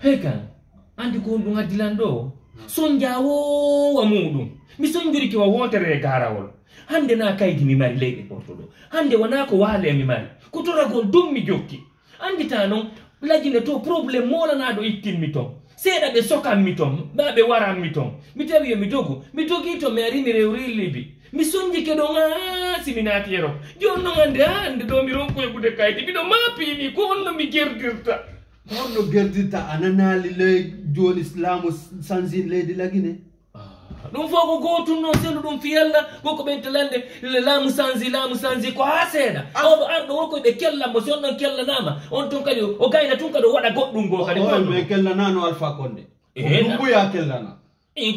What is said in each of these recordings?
Heka, andi ko ɗum haddilan ɗo son jawo wa muɗum mi sonjuriki wa wotere garawol hande na kaydi mi mari leyɗe porto ɗo hande wona ko waale mi mari ko toragol dum mi jokki andita noon lajine to probléme molanaɗo ittinmi ton seeɗa ɓe sokanmi ton ma ɓe waranmi ton mi tawi yo mi dogi to mi ari mi rewri libi mi sonjike ɗon simi naati Europe joni noon hande ɗo mi ronkoygude kaydi miɗo maapimi ko onno mi gerdirta honno gerdirta ananali ley joni islamu sansin leydi lagine ɗum fof ko gotum noon seno ɗum fiyalla koko ɓentelande laamu sansi ko ha seeɗa oɗo arɗo wonko ɓe kellanmo si on ɗon kellanama on ton kadi o gayna tun kadi o waɗa goɗɗum go kadi ɓe kellanano Alpha Condé ɗum ɓuya kellana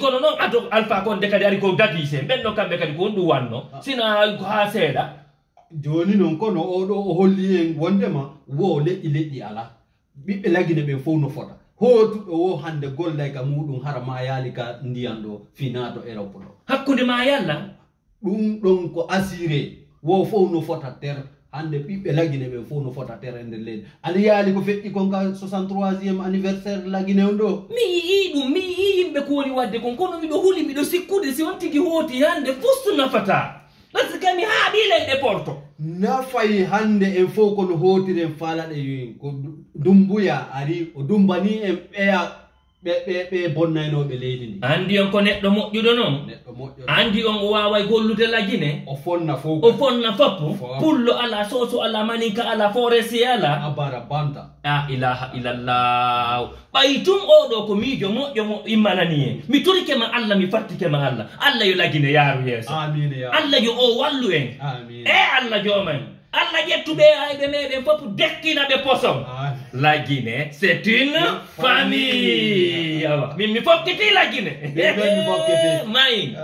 kono noon ato Alpha Condé kadi ari ko dagise ɓenɗo kamɓe kadi ko on ɗum wanno sina ha seeɗa joni noon kono oɗo o holli en wondema wo leƴƴi ala ɓiɓɓe lagine ɓen fof no fota hotuɓe wo hande gollay ka muɗum hara ma yaali ka ndiyan ɗo finato Europe ɗo hakkude ma yalla ɗum ɗon ko assuré wo fof no fota ter hande ɓiɓɓe lagine ɓen fof no fota ter e nder leydi ana yaali ko feƴƴi kon ka 63e anniversaire lagine on ɗo mi yii ɗum mi yii yimɓe ko woni wadde kon kono miɗo huli miɗo sikkude si on tigi hooti hande fustu nafata par ce que mi haaɓi leyɗe porto nafay hande en fof kono hotiren faalaɗe ko dumbuya ari o dumbani en ɓeya ɓe bonnaynoɓe leydi ndi andi on ko neɗɗo moƴƴuɗo noon neɗɗo moƴƴo andi on o waway gollude lagine o fonna fof o fonna foppo pullo ala soso ala maninka ala foresi ala abara banta la ilaha illallah ɓay tun oɗo ko miijo moƴƴo mo immanani en mi torike ma Allah mi fattike ma Allah yo lagine yaaru yeeso amine ya Allah yo o wallu en amine Allah joman Allah ƴettuɓe ayɓe meɗen fof dekkina ɓe posom lagine c'est une famille min mi fokkiti lagine mi fokkiti mayi